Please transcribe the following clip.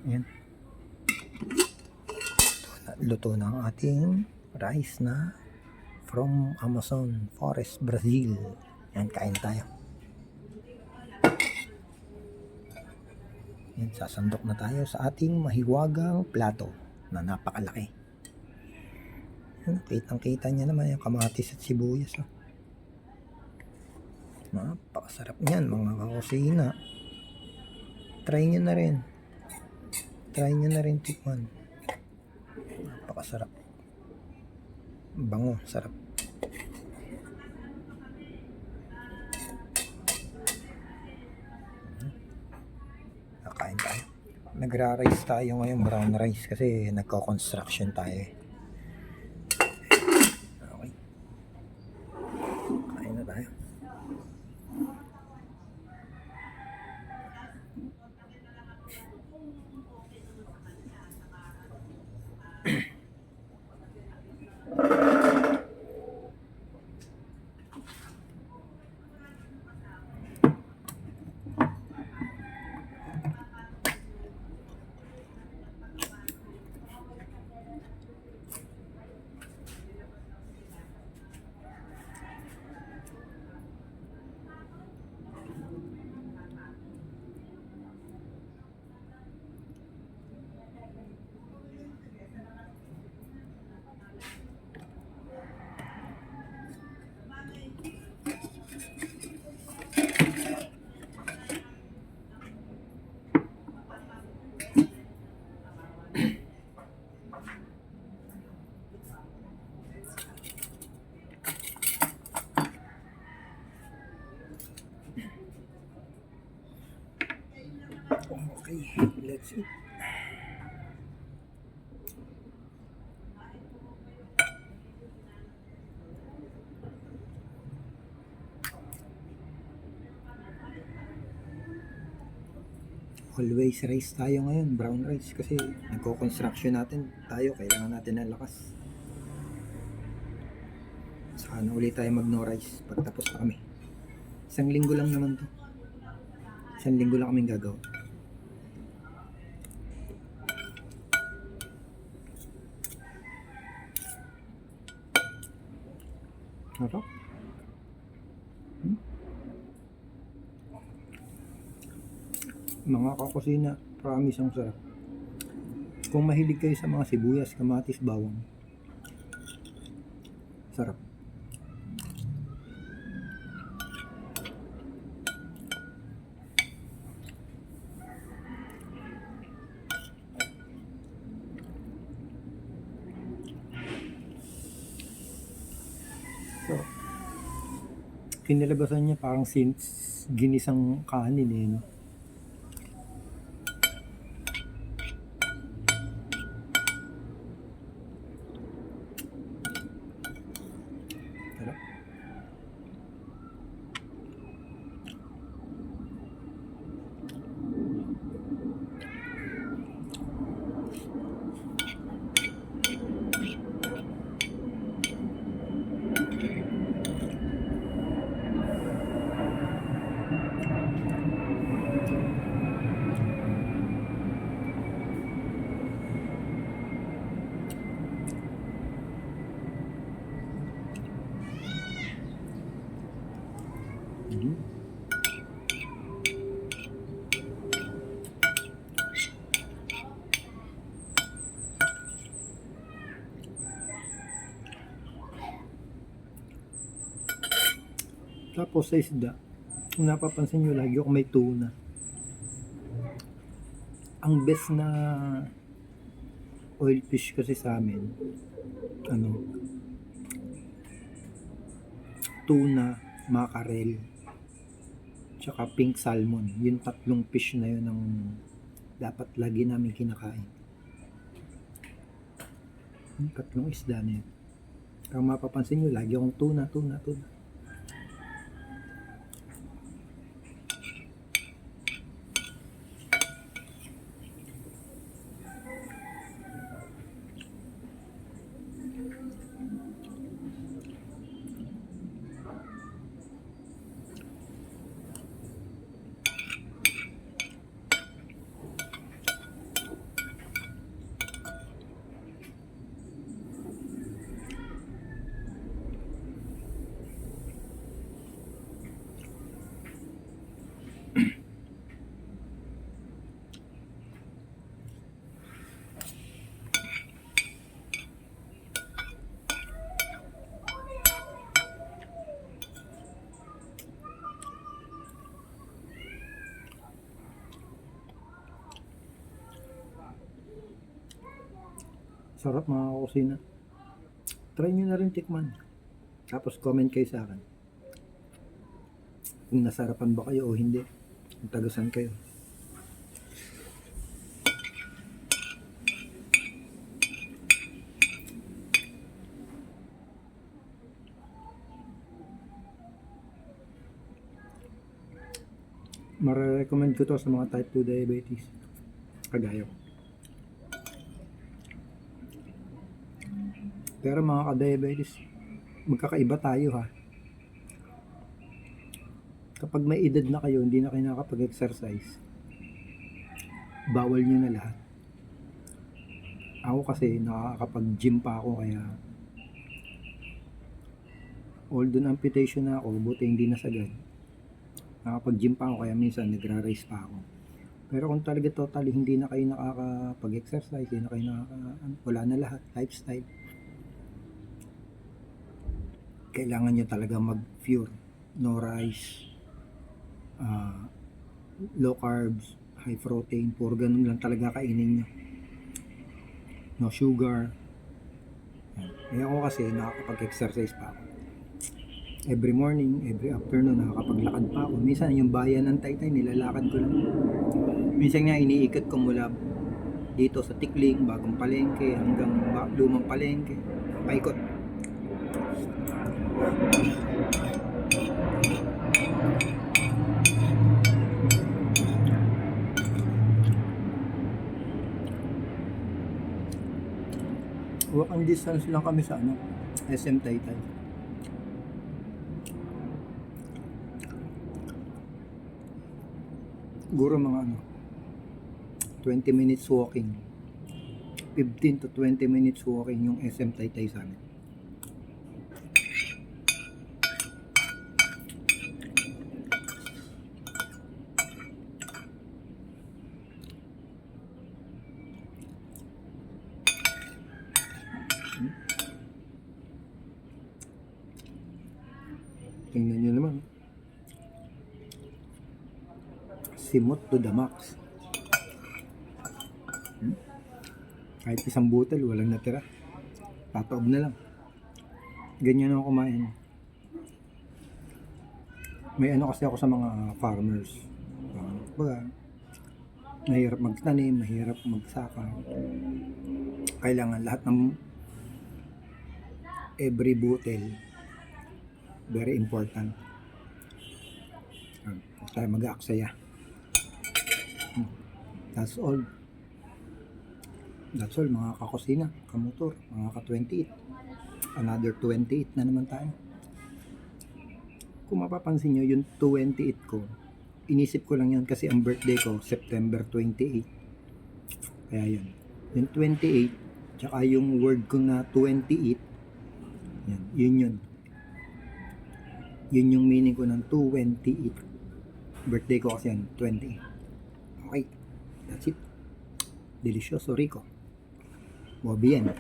Ayan. Luto na ang ating rice na from Amazon Forest, Brazil. Ayan, kain tayo. Ayan, sasandok na tayo sa ating mahiwagang plato na napakalaki. Ayan, kitang-kita niya naman yung kamatis at sibuyas. Oh. Napakasarap niyan mga kakusina. Try nyo na rin. Try nyo na rin tikman. Napakasarap. Bango, sarap. Nakain tayo. Nagra-rice tayo ngayon, brown rice, kasi nagko-construction tayo eh. Okay. Kain na tayo. Okay, let's eat. Always rice tayo ngayon, brown rice, kasi nagko-construction natin tayo, kailangan natin ng lakas. Sana ulit tayo mag no rice pagtapos na kami. Isang linggo lang naman to. Isang linggo lang kaming gagawa. Sarap. Mga kakusina, promise ang sarap. Kung mahilig kayo sa mga sibuyas, kamatis, bawang, sarap. So, kinalabasan niya parang ginisang kanin eh, no? Sarap. Tapos sa isda, kung napapansin nyo, lagi ako may tuna. Ang best na oil fish kasi sa amin, tuna, mackerel, tsaka pink salmon. Yung tatlong fish na yun ang dapat lagi namin kinakain. Yung tatlong isda na yun. Kung mapapansin nyo, lagi akong tuna. Sarap mga kakusina. Try nyo na rin tikman. Tapos comment kayo sa akin. Kung nasarapan ba kayo o hindi. Kung tagasan kayo. Mare-recommend ko to sa mga type 2 diabetes. Kagaya ko. Pero mga ka-diabetes, magkakaiba tayo ha. Kapag may edad na kayo, hindi na kayo nakapag-exercise, bawal nyo na lahat. Ako kasi nakakapag-gym pa ako, kaya although amputation na ako, buti hindi nasagad. Nakapag-gym pa ako, kaya minsan nagra-race pa ako. Pero kung talaga totally hindi na kayo nakakapag-exercise, hindi na kayo wala na lahat, lifestyle, kailangan nyo talaga mag-pure, no rice, low carbs, high protein, puro ganun lang talaga kainin nyo. No sugar. Kaya ako kasi nakakapag-exercise pa ako. Every morning, every afternoon, nakakapaglakad pa ako. Minsan yung bayan ng Taytay, nilalakad ko lang. Minsan nga iniikot ko mula dito sa Tikling, Bagong Palengke, hanggang Lumang Palengke. Paikot. Walking distance lang kami sa SM Taytay. Siguro mga 20 minutes walking. 15 to 20 minutes walking yung SM Taytay sa amin. Tingnan nyo naman. Simot to the max. Kahit isang butel, walang natira. Tataob na lang. Ganyan ako kumain. May kasi ako sa mga farmers. Baga, mahirap magtanim, mahirap magsaka. Kailangan lahat ng every butel, very important. Tayo mag-aaksaya. That's all. That's all mga kakusina, kamotor, mga ka-28. Another 28 na naman tayo. Kung mapapansin nyo, yung 28 ko, inisip ko lang yun kasi ang birthday ko, September 28. Kaya yun. Yung 28, tsaka yung word ko na 28, yan, yun. Yun yung meaning ko ng 28. Birthday ko kasi yan, 28. Okay, that's it. Delicioso, rico. Muy bien.